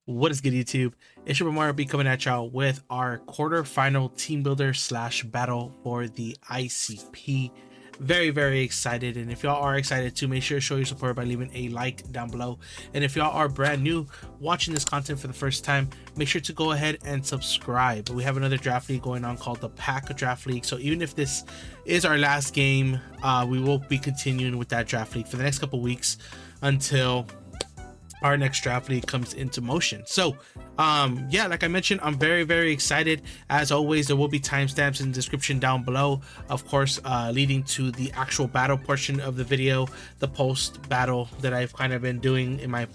What is good, YouTube? It's your boy Mario B coming at y'all with our quarterfinal team builder slash battle for the ICP. Very excited, and if y'all are excited too, make sure to show your support by leaving a like down below. And if y'all are brand new watching this content for the first time, make sure to go ahead and subscribe. We have another draft league going on called the Pack Draft League, so even if this is our last game, we will be continuing with that draft league for the next couple weeks until our next draft league comes into motion. So yeah, like I mentioned, I'm very excited. As always, there will be timestamps in the description down below, of course, leading to the actual battle portion of the video, the post battle that I've kind of been doing in my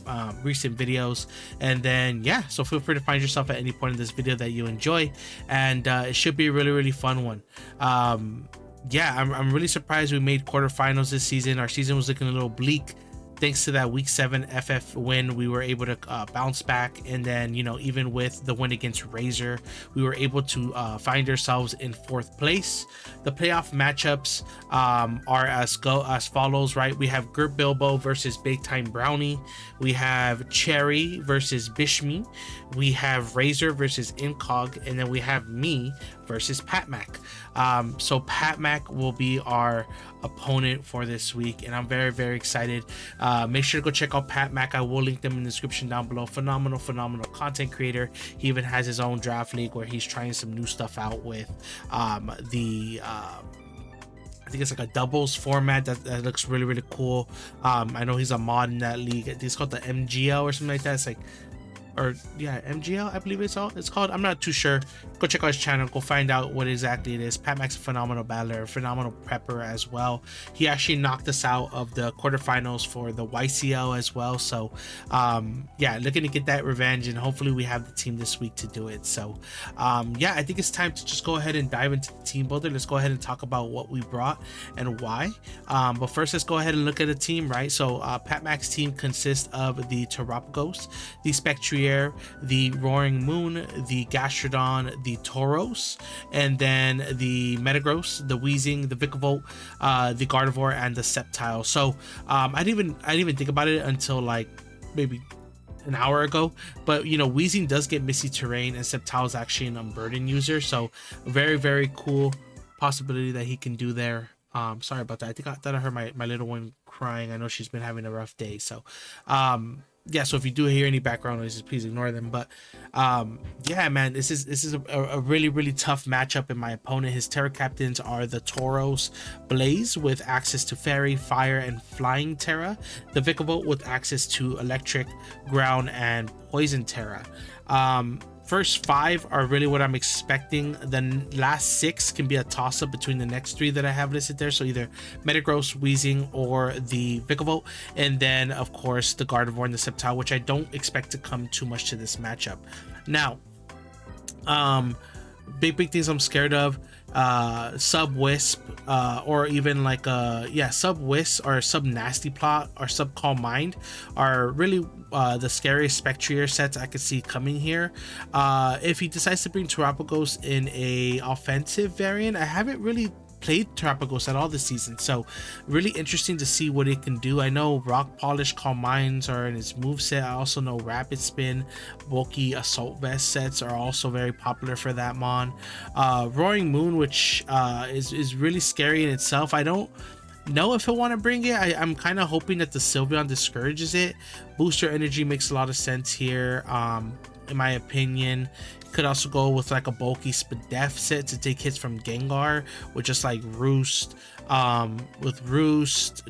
recent videos. And then yeah, so feel free to find yourself at any point in this video that you enjoy, and it should be a really fun one. Yeah, I'm really surprised we made quarterfinals this season. Our season was looking a little bleak. Thanks to that week 7 FF win, we were able to bounce back, and then, you know, even with the win against Razor, we were able to find ourselves in 4th place. The playoff matchups are as follows, right? We have Gert Bilbo versus Big Time Brownie. We have Cherry versus Bishme. We have Razor versus Incog, and then we have me versus Patmac. So Patmac will be our opponent for this week, and I'm very excited. Make sure to go check out Patmac. I will link them in the description down below. Phenomenal content creator. He even has his own draft league where he's trying some new stuff out with I think it's like a doubles format that looks really cool. I know he's a mod in that league. It's called the MGL or something like that. It's like, or yeah, MGL, I believe it's called. I'm not too sure. Go check out his channel, go find out what exactly it is. Patmac's a phenomenal battler, phenomenal prepper as well. He actually knocked us out of the quarterfinals for the YCL as well. So yeah, looking to get that revenge, and hopefully we have the team this week to do it. So yeah, I think it's time to just go ahead and dive into the team builder. Let's go ahead and talk about what we brought and why. But first, let's go ahead and look at the team, right? So Patmac's team consists of the Terapagos, the Spectrier, the Roaring Moon, the Gastrodon, the Tauros, and then the Metagross, the Wheezing, the Vikavolt, the Gardevoir, and the Sceptile. So I didn't even think about it until like maybe an hour ago, but you know, Wheezing does get Misty Terrain, and Sceptile is actually an Unburden user, so very cool possibility that he can do there. Sorry about that. I thought I heard my little one crying. I know she's been having a rough day, so yeah, so if you do hear any background noises, please ignore them. But yeah, man, this is a really tough matchup in my opponent. His Terra captains are the Tauros Blaze with access to Fairy, Fire, and Flying Terra, the Vikavolt with access to Electric, Ground, and Poison Terra. First 5 are really what I'm expecting. The last 6 can be a toss-up between the next 3 that I have listed there. So either Metagross, Wheezing, or the Vikavolt. And then, of course, the Gardevoir and the Sceptile, which I don't expect to come too much to this matchup. Now, big things I'm scared of. Sub Wisp, or even like Sub Wisp or Sub Nasty Plot or Sub Calm Mind are really the scariest Spectrier sets I could see coming here. If he decides to bring Terapagos in a offensive variant, I haven't really played Terapagos at all this season, so really interesting to see what it can do. I know Rock Polish, Calm Minds are in its moveset. I also know Rapid Spin, bulky Assault Vest sets are also very popular for that mon. Roaring Moon, which is really scary in itself. I don't know if I want to bring it. I'm kind of hoping that the Sylveon discourages it. Booster Energy makes a lot of sense here, in my opinion. Could also go with like a bulky Spadef set to take hits from Gengar with just like Roost,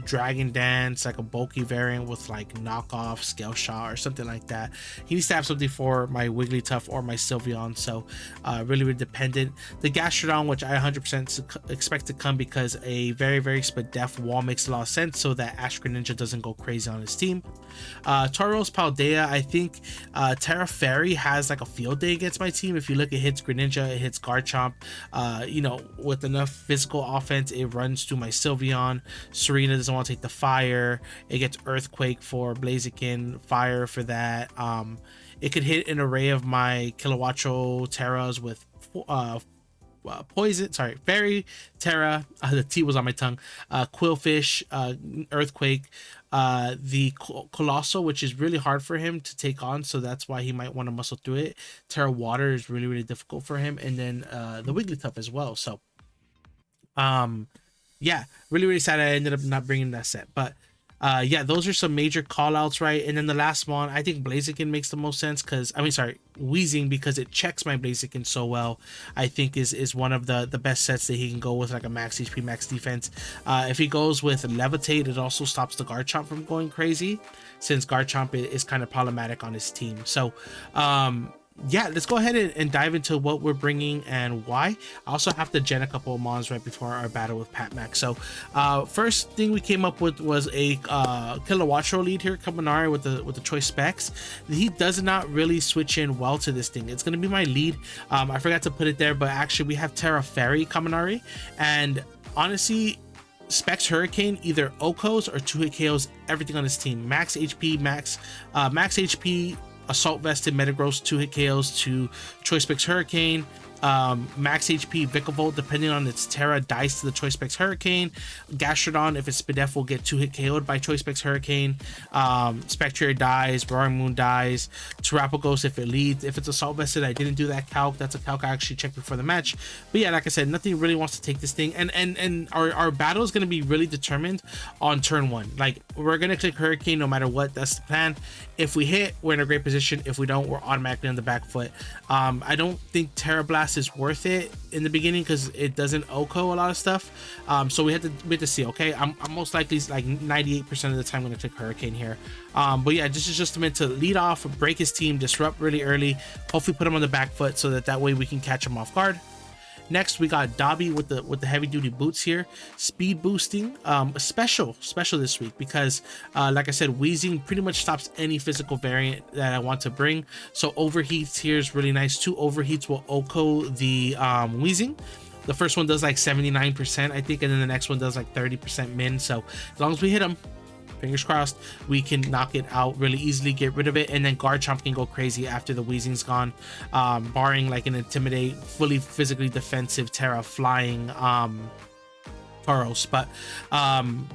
Dragon Dance, like a bulky variant with like knockoff Scale Shot or something like that. He needs to have something for my Wigglytuff or my Sylveon, so really dependent. The Gastrodon, which I 100% expect to come because a very Spadef wall makes a lot of sense, so that Ash Greninja doesn't go crazy on his team. Tauros Paldea, I think Terra Fairy has like a field day against my team. If you look, it hits Greninja, it hits Garchomp. You know, with enough physical offense, it runs to my Sylveon. Serena doesn't want to take the fire. It gets Earthquake for Blaziken, fire for that. It could hit an array of my Kilowattrel Terras with poison, sorry, fairy, terra, the T was on my tongue, quillfish, earthquake, the colossal, which is really hard for him to take on, so that's why he might want to muscle through it. Terra water is really difficult for him, and then the Wigglytuff as well. So yeah, really sad I ended up not bringing that set, but yeah, those are some major call outs, right? And then the last one, I think Blaziken makes the most sense, because I mean, sorry, Weezing, because it checks my Blaziken so well. I think is one of the best sets that he can go with, like a max HP, max defense. If he goes with Levitate, it also stops the Garchomp from going crazy, since Garchomp is kind of problematic on his team. So yeah, let's go ahead and dive into what we're bringing and why. I also have to gen a couple of mons right before our battle with Pat Mac. So first thing we came up with was a Kilowattrol lead here, Kaminari with the choice specs. He does not really switch in well to this thing. It's going to be my lead. I forgot to put it there, but actually we have Terra Fairy Kaminari, and honestly, Specs Hurricane either OHKOs or 2-hit KOs everything on his team. Max HP, max HP, Assault Vested, Metagross, 2-hit KOs to Choice Specs Hurricane, max HP Vikavolt, depending on its Terra, dies to the Choice Specs Hurricane. Gastrodon, if it's Spadef, will get 2-hit KO'd by Choice Specs Hurricane. Spectrier dies, Roaring Moon dies, Terapagos if it leads. If it's Assault Vested, I didn't do that calc. That's a calc I actually checked before the match. But yeah, like I said, nothing really wants to take this thing. And our battle is going to be really determined on turn 1. Like, we're going to click Hurricane no matter what. That's the plan. If we hit, we're in a great position. If we don't, we're automatically on the back foot. I don't think Terra Blast is worth it in the beginning, because it doesn't OHKO a lot of stuff. So we have to see. Okay, I'm most likely like 98% of the time going to click Hurricane here. But yeah, this is just meant to lead off, break his team, disrupt really early, hopefully put him on the back foot so that way we can catch him off guard. Next, we got Dobby with the heavy duty boots here, speed boosting, special this week, because like I said, Weezing pretty much stops any physical variant that I want to bring. So overheats here is really nice. 2 overheats will OHKO the Weezing. The first one does like 79%, I think, and then the next one does like 30% min. So as long as we hit them, fingers crossed, we can knock it out really easily, get rid of it, and then Garchomp can go crazy after the Weezing's gone, barring like an Intimidate, fully physically defensive Terra flying Tauros. But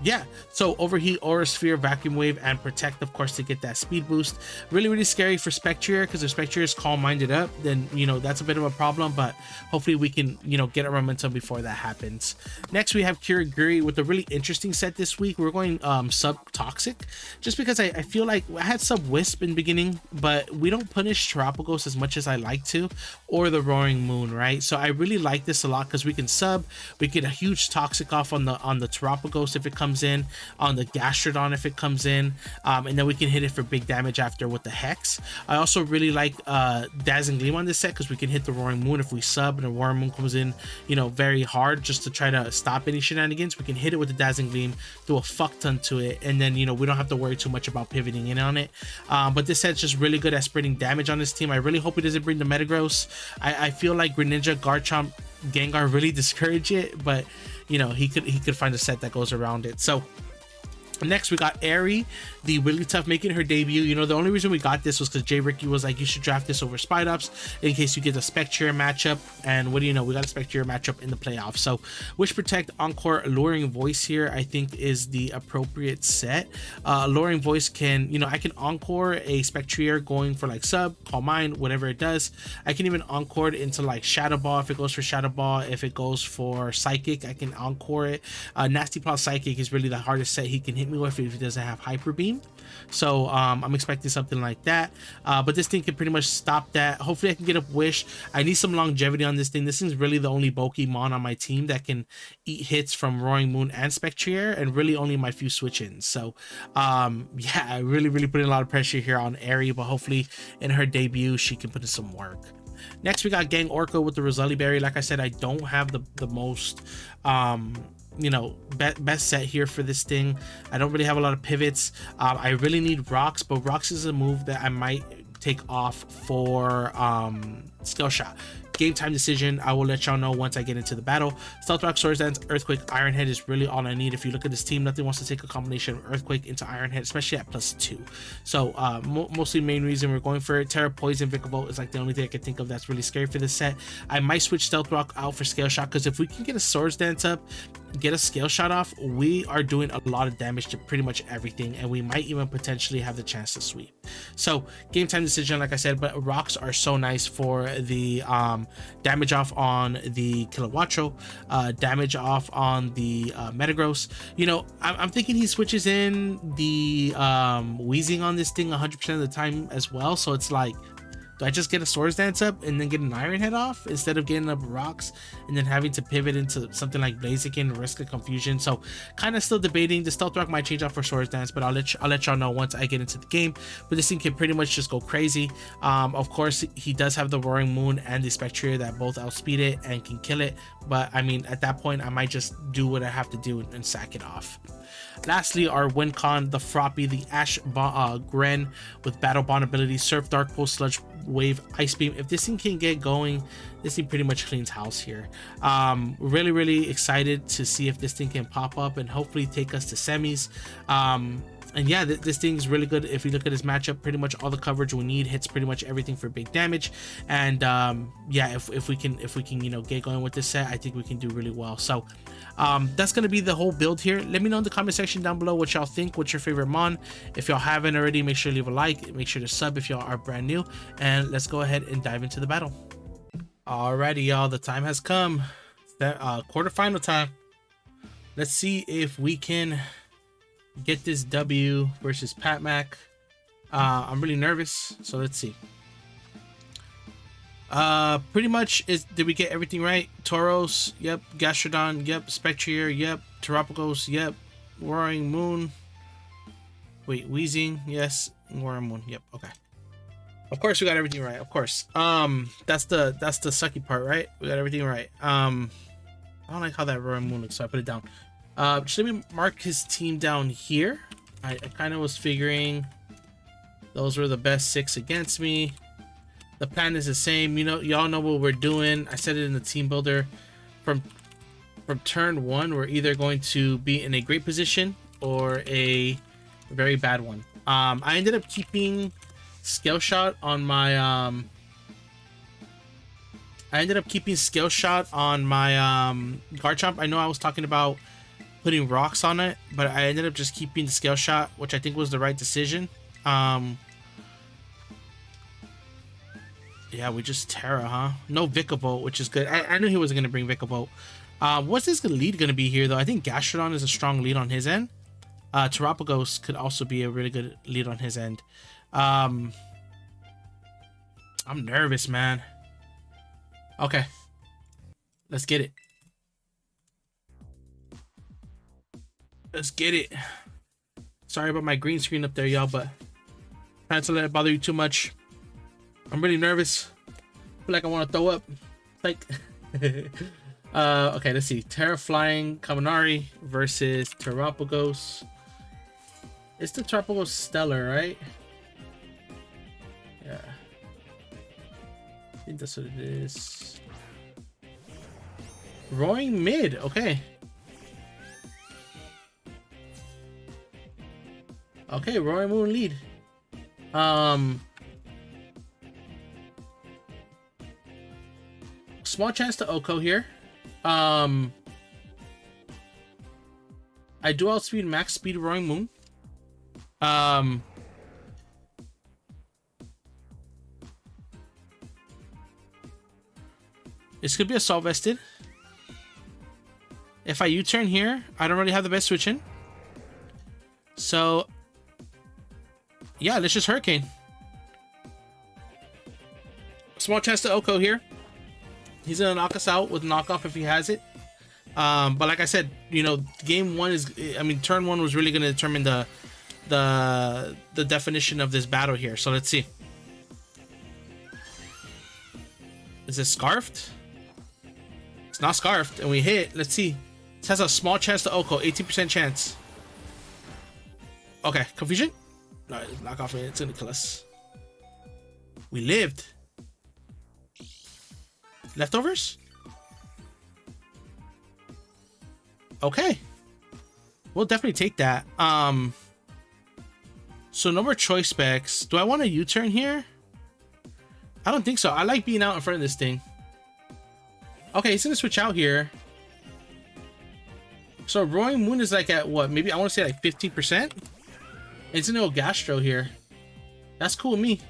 yeah, so Overheat, Aura Sphere, Vacuum Wave, and Protect, of course, to get that speed boost. Really scary for Spectrier, because if Spectrier is calm minded up, then that's a bit of a problem, but hopefully we can get a momentum before that happens. Next, we have Kirigiri with a really interesting set this week. We're going sub Toxic, just because I feel like I had sub Wisp in the beginning, but we don't punish Terapagos as much as I like to, or the Roaring Moon, right? So I really like this a lot, because we can sub, we get a huge Toxic off on the Terapagos if it comes in, on the Gastrodon if it comes in, and then we can hit it for big damage after with the Hex. I also really like Dazzling Gleam on this set, because we can hit the Roaring Moon if we sub and the Roaring Moon comes in very hard, just to try to stop any shenanigans. We can hit it with the Dazzling Gleam, do a fuck ton to it, and then we don't have to worry too much about pivoting in on it. But this set's just really good at spreading damage on this team. I really hope he doesn't bring the Metagross. I feel like Greninja, Garchomp, Gengar really discourage it, but he could find a set that goes around it. So next, we got Aerie, the Wigglytuff, making her debut. The only reason we got this was because Jay Ricky was like, you should draft this over Spidops in case you get a Spectrier matchup. And what do you know? We got a Spectrier matchup in the playoffs. So Wish, Protect, Encore, Alluring Voice here, I think, is the appropriate set. Alluring Voice can, I can Encore a Spectrier going for like sub, Calm Mind, whatever it does. I can even Encore it into like Shadow Ball if it goes for Shadow Ball. If it goes for Psychic, I can Encore it. Nasty Paw Psychic is really the hardest set he can hit me with if he doesn't have Hyper Beam. So I'm expecting something like that, but this thing can pretty much stop that. Hopefully I can get up Wish. I need some longevity on this thing. This thing's really the only bulky mon on my team that can eat hits from Roaring Moon and Spectrier, and really only my few switch-ins. So yeah, I really putting a lot of pressure here on Aerie, but hopefully in her debut she can put in some work. Next, we got Gang Orca with the Roselli Berry. Like I said, I don't have the most best set here for this thing. I don't really have a lot of pivots. I really need Rocks, but Rocks is a move that I might take off for Skill Shot. game time decision. I will let y'all know once I get into the battle. Stealth Rock, Swords Dance, Earthquake, Iron Head is really all I need. If you look at this team, nothing wants to take a combination of Earthquake into Iron Head, especially at +2. So mostly main reason we're going for it. Terra, Poison, Vikavolt is like the only thing I can think of that's really scary for this set. I might switch Stealth Rock out for Scale Shot, because if we can get a Swords Dance up, get a Scale Shot off, we are doing a lot of damage to pretty much everything, and we might even potentially have the chance to sweep. So game time decision, like I said, but rocks are so nice for the damage off on the Kilowattrel, damage off on the Metagross. You know, I'm thinking he switches in the Wheezing on this thing 100% of the time as well, so it's like, do I just get a Swords Dance up and then get an Iron Head off instead of getting up rocks and then having to pivot into something like Blaziken and risk a confusion? So kind of still debating. The Stealth Rock might change out for Swords Dance, but I'll let y'all know once I get into the game. But this thing can pretty much just go crazy. Of course, he does have the Roaring Moon and the Spectrier that both outspeed it and can kill it. But I mean, at that point, I might just do what I have to do and sack it off. Lastly, our Wincon, the Froppy, the Ash Gren with Battle Bond ability, Surf, Dark Pulse, Sludge Wave, Ice Beam. If this thing can get going, this thing pretty much cleans house here. Really excited to see if this thing can pop up and hopefully take us to semis. And yeah, this thing is really good. If you look at his matchup, pretty much all the coverage we need, hits pretty much everything for big damage. And yeah, if we can you know, get going with this set, I think we can do really well. So that's gonna be the whole build here. Let me know in the comment section down below what y'all think. What's your favorite mon? If y'all haven't already, make sure to leave a like, make sure to sub if y'all are brand new, and let's go ahead and dive into the battle. Alrighty, y'all, the time has come. That quarterfinal time. Let's see if we can get this W versus Pat Mac. I'm really nervous, so let's see. Pretty much did we get everything right? Tauros, yep. Gastrodon, yep. Spectrier, yep. Terapagos, yep. Roaring Moon. Wait, Wheezing, yes. Roaring Moon, yep. Okay. Of course we got everything right. Of course. That's the sucky part, right? We got everything right. I don't like how that Roaring Moon looks, so I put it down. Just let me mark his team down here. I kind of was figuring those were the best 6 against me. The plan is the same. You know, y'all know what we're doing. I said it in the team builder. From turn 1, we're either going to be in a great position or a very bad one. I ended up keeping Scale Shot on my Garchomp. I know I was talking about putting rocks on it, but I ended up just keeping the Scale Shot, which I think was the right decision. Yeah, we just Terra, huh? No Vikavolt, which is good. I knew he wasn't going to bring Vikavolt. What's this lead going to be here, though? I think Gastrodon is a strong lead on his end. Terapagos could also be a really good lead on his end. I'm nervous, man. Okay. Let's get it. Let's get it. Sorry about my green screen up there, y'all, but trying to let it bother you too much. I'm really nervous. Feel like I want to throw up. Like, okay, let's see. Terra Flying Kaminari versus Terapagos. It's the Terapagos Stellar, right? Yeah. I think that's what it is. Roaring Mid. Okay. Okay, Roaring Moon lead. Small chance to Oko here. I do outspeed max speed Roaring Moon. This could be a Assault Vested. If I U-turn here, I don't really have the best switch in. So yeah, let's just Hurricane. Small chance to Oko here. He's gonna knock us out with knockoff if he has it. But like I said, you know, game 1 is, I mean, turn 1 was really gonna determine the definition of this battle here. So let's see. Is it Scarfed? It's not Scarfed, and we hit. Let's see. This has a small chance to Oko, 18% chance. Okay, Confusion? No, knock off it. It's gonna kill us. We lived. Leftovers? Okay. We'll definitely take that. So no more choice specs. Do I want a U-turn here? I don't think so. I like being out in front of this thing. Okay, he's gonna switch out here. So Roaring Moon is like at what? Maybe I want to say like 15%. It's gonna go Gastro here. That's cool with me.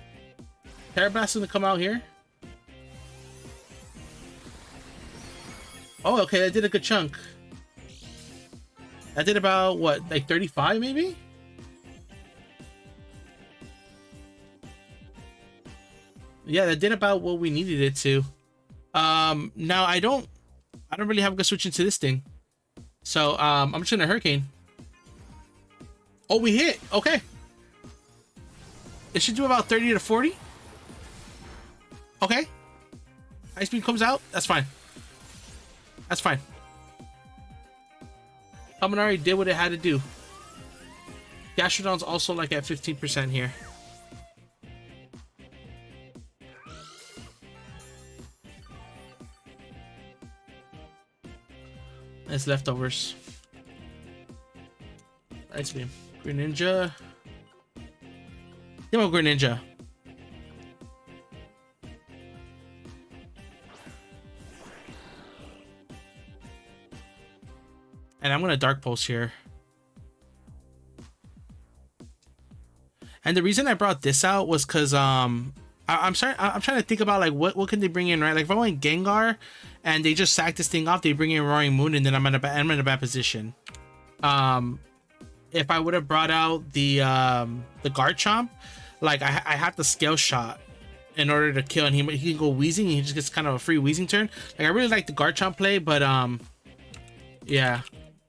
Terrablast is gonna come out here. Oh, okay, that did a good chunk. That did about what, like 35 maybe? Yeah, that did about what we needed it to. Now I don't really have a good switch into this thing. So I'm just gonna Hurricane. Oh, we hit. Okay. It should do about 30 to 40. Okay. Ice Beam comes out. That's fine. That's fine. Kaminari did what it had to do. Gastrodon's also like at 15% here. It's leftovers. Ice Beam. Greninja. Give me a Greninja. And I'm gonna Dark Pulse here. And the reason I brought this out was because I'm trying to think about like what can they bring in, right? Like if I want Gengar and they just sack this thing off, they bring in Roaring Moon, and then I'm in a bad position. If I would have brought out the Garchomp, like I have to Scale Shot in order to kill, and he can go Wheezing, and he just gets kind of a free Wheezing turn. Like I really like the Garchomp play, but yeah.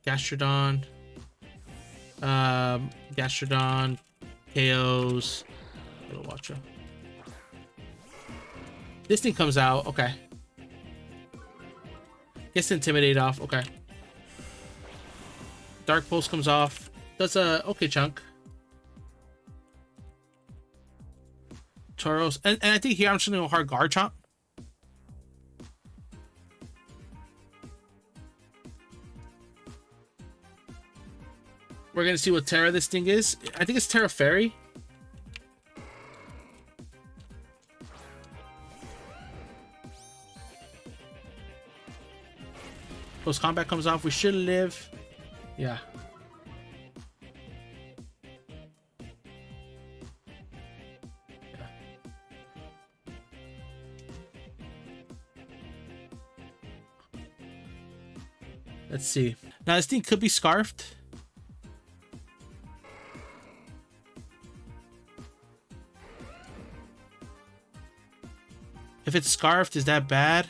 Gastrodon. Gastrodon. KOs. Little Watcher. This thing comes out. Okay. Gets Intimidate off. Okay. Dark Pulse comes off. Does a okay chunk. Tauros. And I think here I'm just gonna go hard Garchomp. We're gonna see what Terra this thing is. I think it's Terra Fairy. Post combat comes off. We should live. Yeah. Let's see. Now this thing could be Scarfed. If it's Scarfed, is that bad?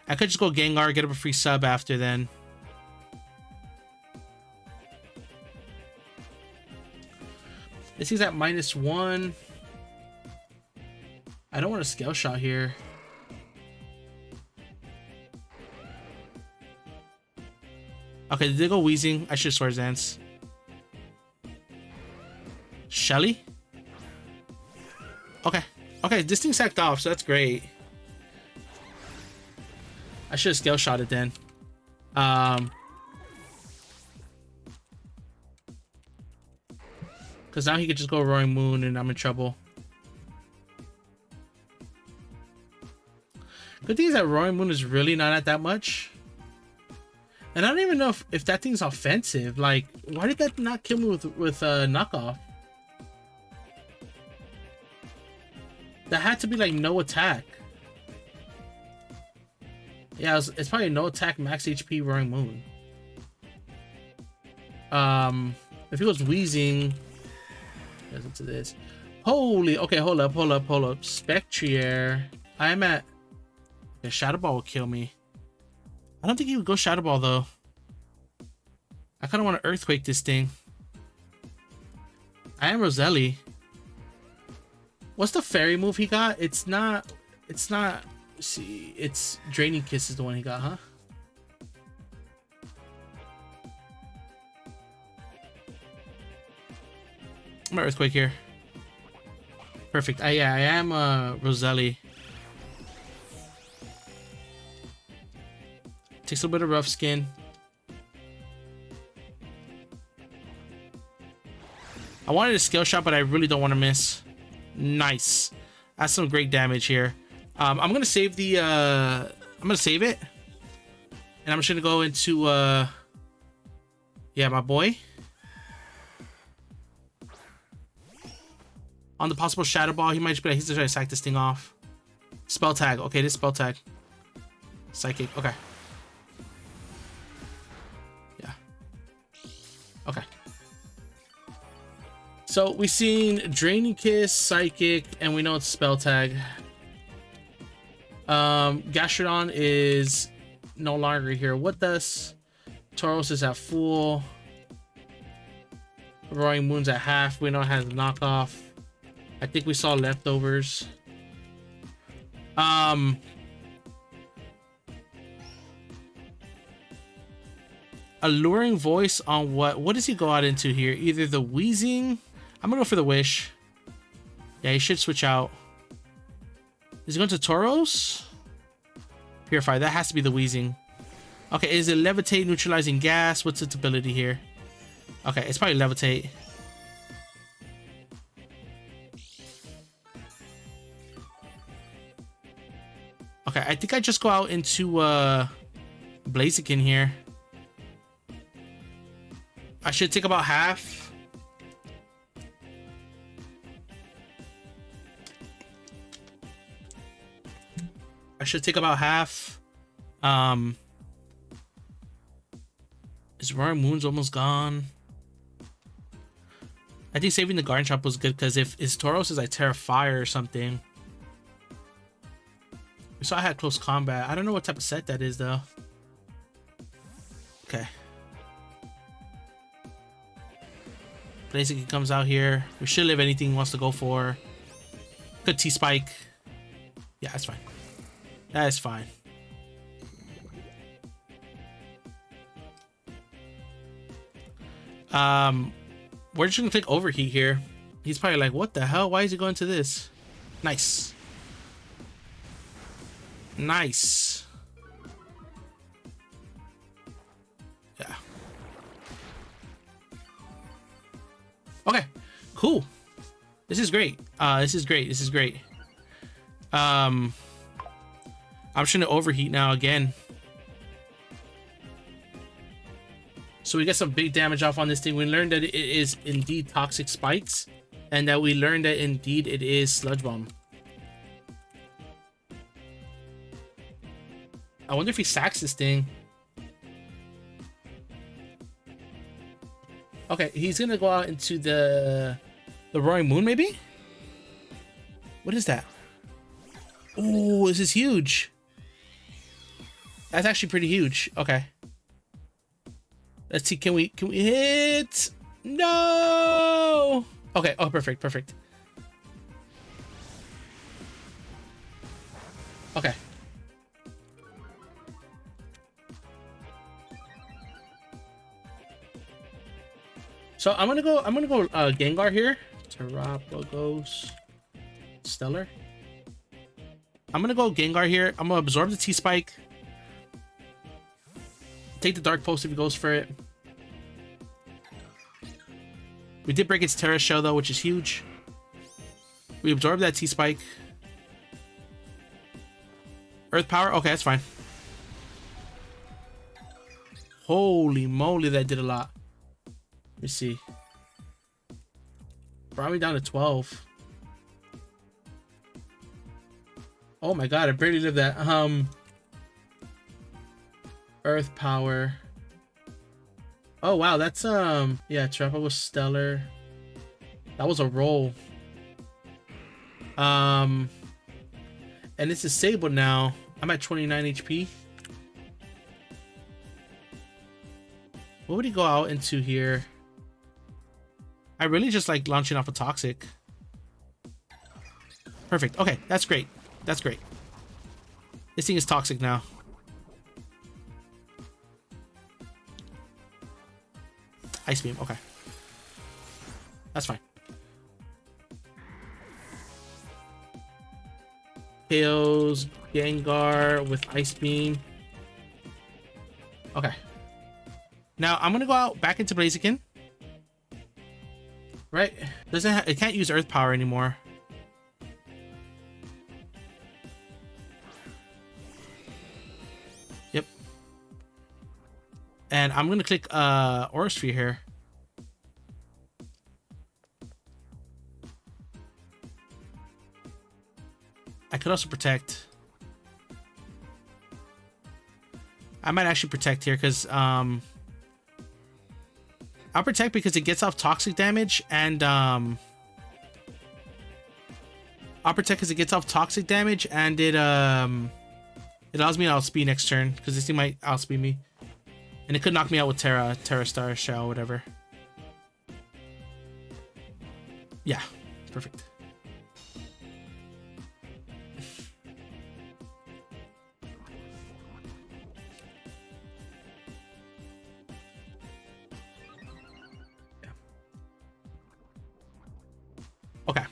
I could just go Gengar, get up a free sub after then. This thing's at -1. I don't want a Scale Shot here. Okay, did they go Wheezing? I should Swords Dance. Shelly? Okay. Okay, this thing sacked off, so that's great. I should have Scale Shot it then. Because now he could just go Roaring Moon and I'm in trouble. Good thing is that Roaring Moon is really not at that much. And I don't even know if that thing's offensive. Like, why did that not kill me with knockoff? That had to be like no attack. Yeah, it's probably no attack, max HP, Roaring Moon. If he was Wheezing, listen to this. Holy, okay, hold up. Spectrier. I'm at. Okay, Shadow Ball will kill me. I don't think he would go Shadow Ball though. I kind of want to Earthquake this thing. I am Roselli. What's the fairy move he got? It's not. See, it's Draining Kiss is the one he got, huh? I'm an Earthquake here. Perfect. Yeah, I am Roselli. Takes a little bit of rough skin. I wanted a skill shot, but I really don't want to miss. Nice. That's some great damage here. I'm gonna save the I'm gonna save it. And I'm just gonna go into yeah, my boy. On the possible Shadow Ball, he might just be like, he's just trying to sack this thing off. Spell tag. Okay, this spell tag. Psychic. Okay. Yeah. Okay. So we've seen Draining Kiss, Psychic, and we know it's spell tag. Gastrodon is no longer here with us. Tauros is at full. Roaring Moon's at half. We know it has knockoff. I think we saw leftovers. Alluring Voice on what does he go out into here? Either the Wheezing. I'm gonna go for the Wish. Yeah, he should switch out. Is he going to Tauros? Purify. That has to be the Wheezing. Okay, is it Levitate, Neutralizing Gas? What's its ability here? Okay, it's probably Levitate. Okay, I think I just go out into Blaziken here. I should take about half. His Roaring Moon's almost gone. I think saving the Garden Chop was good because if his Tauros is like Terra Fire or something. We saw I had close combat. I don't know what type of set that is though. Okay. Basically comes out here. We should live anything he wants to go for. Good T-Spike. Yeah, that's fine. That is fine. We're just gonna click Overheat here. He's probably like, what the hell? Why is he going to this? Nice. Nice. Yeah. Okay. Cool. This is great. This is great. This is great. I'm just gonna Overheat now again. So we get some big damage off on this thing. We learned that it is indeed Toxic Spikes, and that we learned that indeed it is Sludge Bomb. I wonder if he sacks this thing. Okay, he's gonna go out into the Roaring Moon, maybe? What is that? Oh, this is huge. That's actually pretty huge. Okay. Let's see, can we hit? No! Okay, oh, perfect, perfect. Okay. So I'm gonna go Gengar here. Terapagos Stellar. I'm gonna go Gengar here. I'm gonna absorb the T-Spike. Take the Dark Pulse if he goes for it. We did break its Terra Shell though, which is huge. We absorb that T-Spike. Earth Power? Okay, that's fine. Holy moly, that did a lot. Let me see. Brought me down to 12. Oh my god, I barely lived that. Earth Power. Oh wow, that's yeah, Trappa was stellar. That was a roll. And it's disabled now. I'm at 29 HP. What would he go out into here? I really just like launching off a Toxic. Perfect. Okay, that's great. That's great. This thing is Toxic now. Ice Beam, okay. That's fine. KOs Gengar with Ice Beam. Okay. Now I'm gonna go out back into Blaziken. Right? It can't use Earth Power anymore. Yep. And I'm gonna click Aura Sphere here. I could also protect. I might actually protect here because I'll protect because it gets off toxic damage, and I'll protect because it gets off toxic damage, and it allows me to outspeed next turn because this thing might outspeed me, and it could knock me out with Terra Star Shell, whatever. Yeah, perfect. Okay.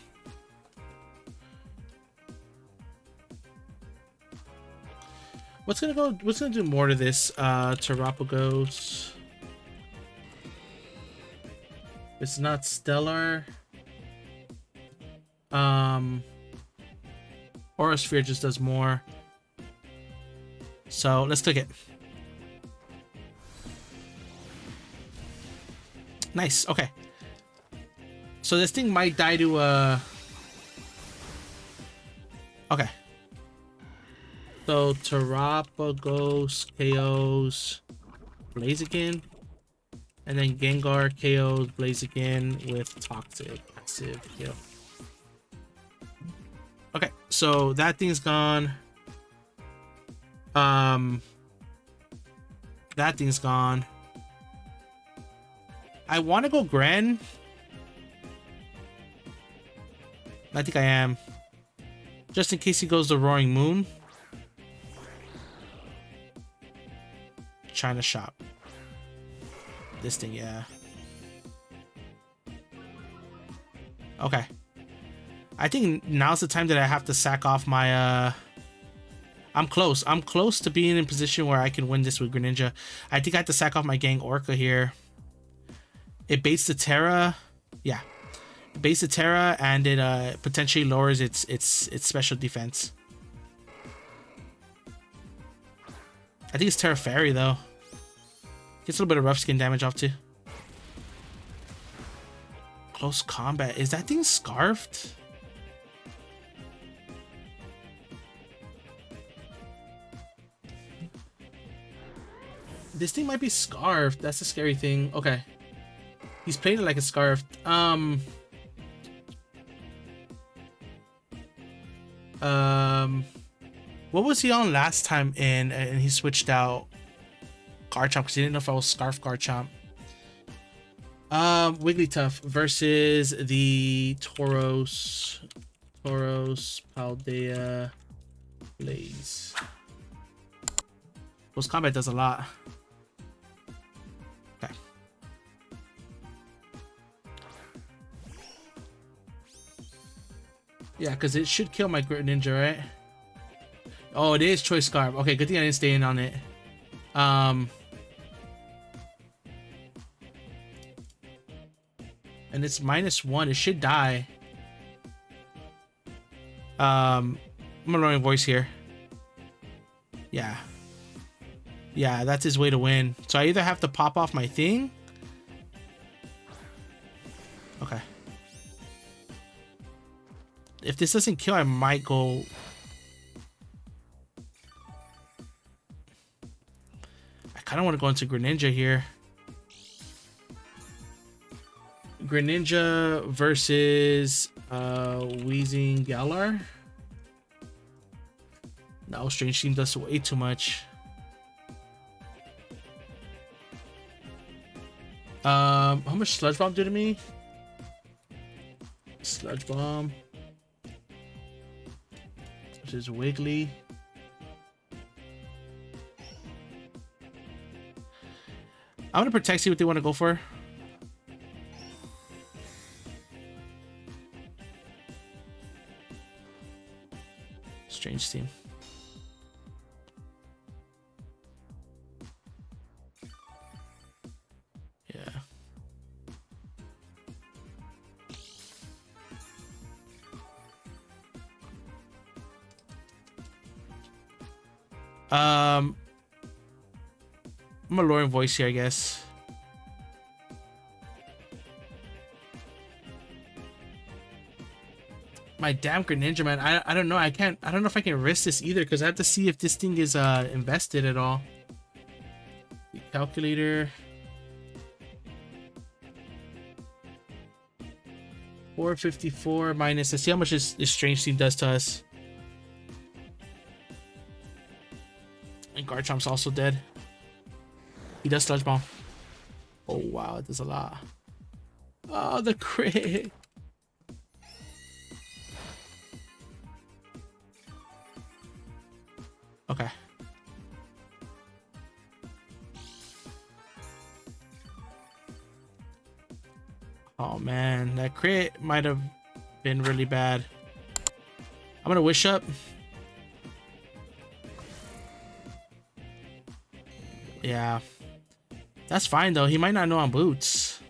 What's gonna do more to this? Terapagos. It's not stellar. Aura Sphere just does more. So let's click it. Nice. Okay. So this thing might die to okay. So Terapagos KOs Blaziken, and then Gengar KOs Blaziken with Toxic passive kill. Okay, so that thing's gone. That thing's gone. I want to go Gren. I think I am. Just in case he goes the Roaring Moon. China Shop. This thing, yeah. Okay. I think now's the time that I have to sack off my I'm close. I'm close to being in position where I can win this with Greninja. I think I have to sack off my Gang Orca here. It baits the Terra. Yeah. It baits the Terra, and it potentially lowers its special defense. I think it's Terra Fairy though. Gets a little bit of rough skin damage off too. Close combat. Is that thing scarfed? This thing might be scarfed. That's a scary thing. Okay. He's played it like a scarfed. What was he on last time in, and he switched out Garchomp because he didn't know if I was Scarf Garchomp. Wigglytuff versus the Tauros Paldea Blaze. Close combat does a lot. Okay. Yeah, because it should kill my Greninja, right? Oh, it is Choice Scarf. Okay, good thing I didn't stay in on it. And it's -1. It should die. I'm gonna run my voice here. Yeah. Yeah, that's his way to win. So I either have to pop off my thing. Okay. If this doesn't kill, I might go. I kind of want to go into Greninja here. Greninja versus Wheezing Galar. No, Strange Team does way too much. How much Sludge Bomb do to me? Sludge Bomb versus Wiggly. I'm gonna protect, see what they want to go for. Strange Team. I'm a lowering voice here, I guess. My damn Greninja, man. I don't know. I don't know if I can risk this either, because I have to see if this thing is invested at all. The calculator. 454 minus. Let's see how much this Strange Team does to us. And Garchomp's also dead. He does Sludge Bomb. Oh wow, it does a lot. Oh, the crit. Okay. Oh man, that crit might have been really bad. I'm gonna wish up. Yeah. That's fine though. He might not know I'm boots.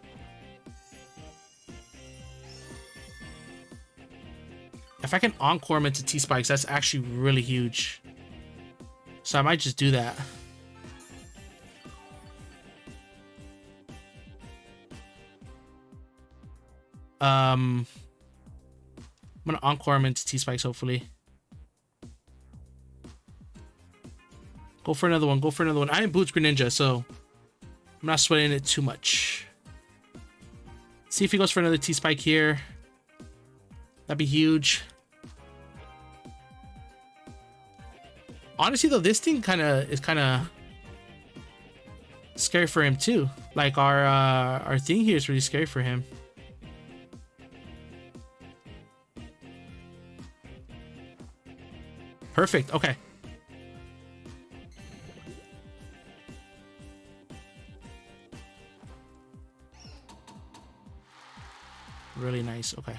If I can encore him into T-Spikes, that's actually really huge. So I might just do that. I'm gonna encore him into T-Spikes, hopefully. Go for another one. Go for another one. I am boots Greninja, so I'm not sweating it too much. See if he goes for another T-Spike here. That'd be huge. Honestly, though, this thing is kind of scary for him too. Like our thing here is really scary for him. Perfect. Okay. Really nice. Okay.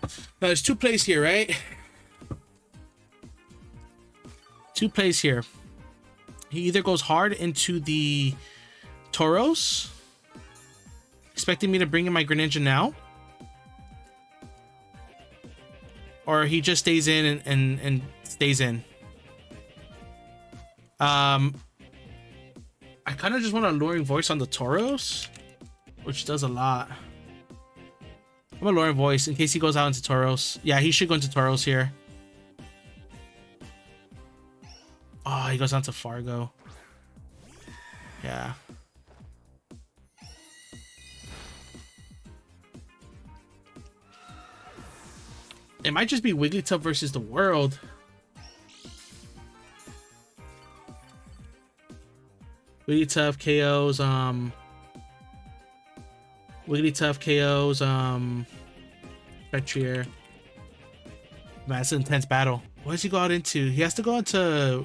Now there's two plays here, right? Two plays here. He either goes hard into the Tauros, expecting me to bring in my Greninja now, or he just stays in and stays in. I kind of just want a Luring Voice on the Tauros, which does a lot. I'm a Luring Voice in case he goes out into Tauros. Yeah, he should go into Tauros here. Oh, he goes on to Fargo. Yeah. It might just be Wigglytuff versus the world. Wigglytuff KOs, Wigglytuff KOs, Spectrier. Man, it's an intense battle. What does he go out into? He has to go into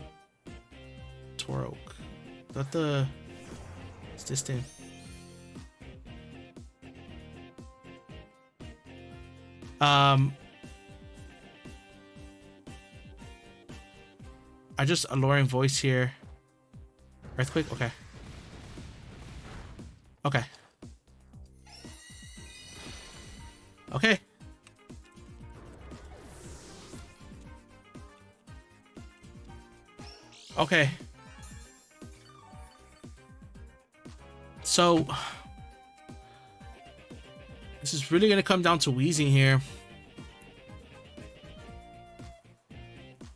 Torok. Is that the... What's this thing? I just Alluring Voice here. Earthquake? Okay. Okay. Okay. Okay. So this is really gonna come down to Wheezing here.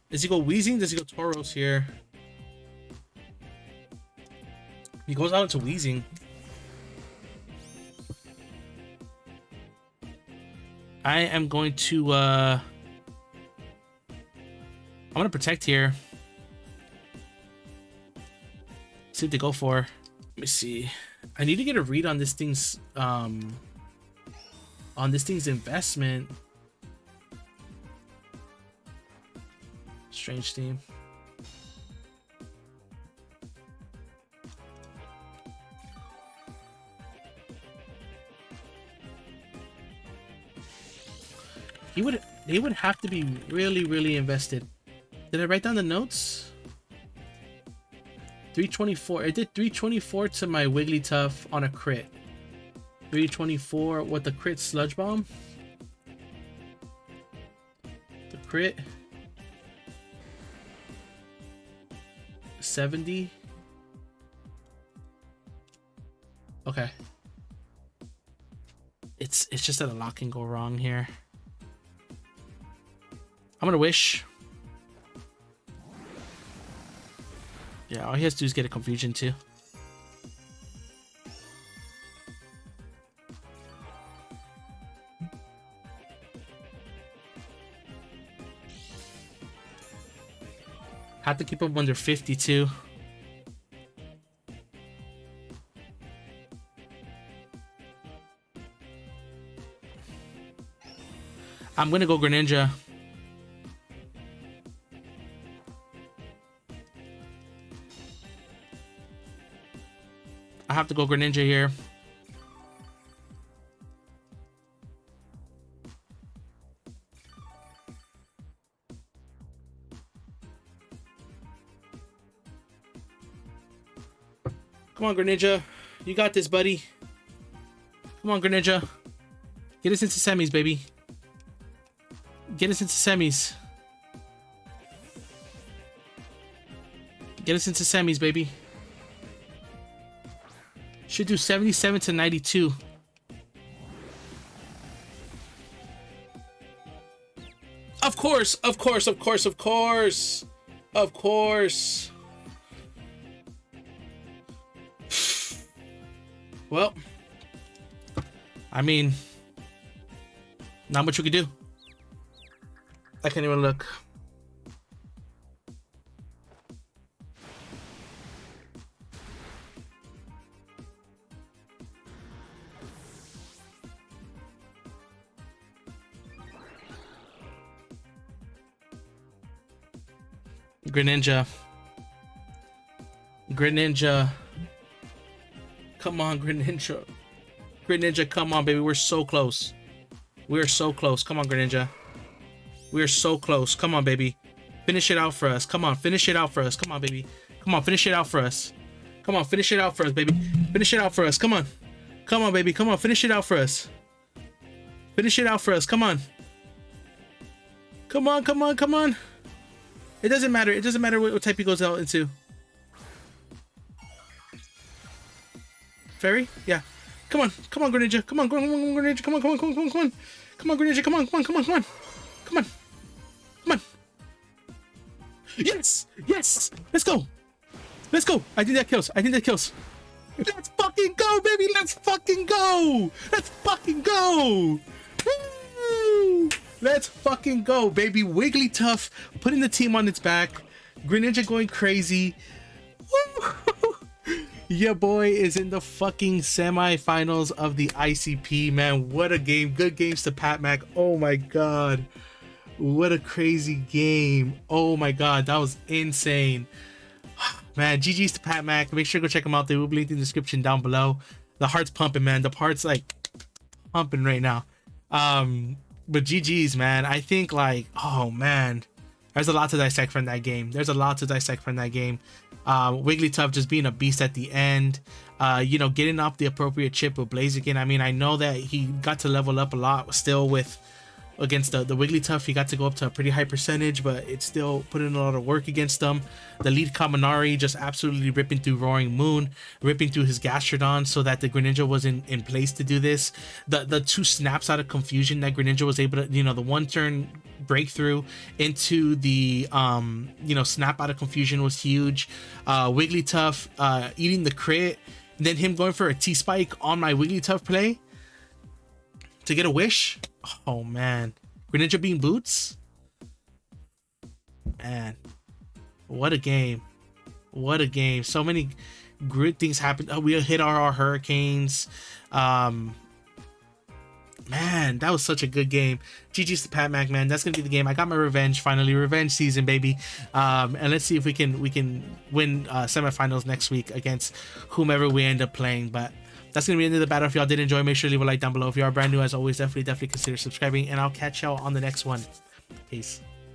Does he go Wheezing? Does he go Tauros here? He goes out into Wheezing. I am going to I'm gonna protect here. See what they go for. Let me see. I need to get a read on this thing's investment. Strange Team. They would have to be really invested. Did I write down the notes? 324. It did 324 to my Wigglytuff on a crit. 324 with the crit Sludge Bomb. The crit. 70. Okay. It's just that a lot can go wrong here. I'm gonna wish. Yeah, all he has to do is get a confusion too. Have to keep him under 52. I'm gonna go Greninja. I have to go Greninja here. Come on, Greninja. You got this, buddy. Come on, Greninja. Get us into semis, baby. Get us into semis. Get us into semis, baby. Should do 77 to 92. Of course, of course, of course, of course. Of course. Well, I mean, not much we could do. I can't even look. Greninja. Greninja. Come on, Greninja. Greninja, come on, baby. We're so close. We're so close. Come on, Greninja. We're so close. Come on, baby. Finish it out for us. Come on, finish it out for us. Come on, baby. Come on, finish it out for us. Come on, finish it out for us, baby. Finish it out for us. Come on. Come on, baby. Come on, finish it out for us. Finish it out for us. Come on. Come on, come on, come on. It doesn't matter. It doesn't matter what type he goes out into. Fairy? Yeah. Come on. Come on, Greninja. Come on, come on, Greninja. Come on, come on, come on, come on, come on. Come on, Greninja. Come on, come on, come on, come on. Come on. Come on. Yes! Yes! Let's go! Let's go! I think that kills. I think that kills. Let's fucking go, baby! Let's fucking go! Let's fucking go! Woo! Let's fucking go, baby. Wigglytuff putting the team on its back. Greninja going crazy. Woo! Your boy is in the fucking semifinals of the ICP, man. What a game. Good games to Pat Mac. Oh my god. What a crazy game. Oh my god. That was insane. Man, GG's to Pat Mac. Make sure to go check him out. They will be linked in the description down below. The heart's pumping, man. The heart's like pumping right now. But GG's, man. I think like, oh man. There's a lot to dissect from that game. There's a lot to dissect from that game. Wigglytuff just being a beast at the end. You know, getting off the appropriate chip with Blaziken. I mean, I know that he got to level up a lot still with against the Wigglytuff. He got to go up to a pretty high percentage, but it's still putting in a lot of work against them. The lead Kaminari just absolutely ripping through Roaring Moon, ripping through his Gastrodon so that the Greninja was in place to do this. The two snaps out of confusion that Greninja was able to, you know, the one turn breakthrough into the you know, snap out of confusion was huge. Wigglytuff eating the crit, then him going for a T-Spike on my Wigglytuff play to get a wish. Oh man, Greninja being boots, man, what a game. What a game. So many great things happened. We hit our hurricanes. Man, that was such a good game. GG's to Pat Mac, man. That's gonna be the game. I got my revenge finally. Revenge season, baby. And let's see if we can win semifinals next week against whomever we end up playing. But that's gonna be the end of the battle. If y'all did enjoy, make sure to leave a like down below. If you are brand new, as always, definitely consider subscribing, and I'll catch y'all on the next one. Peace.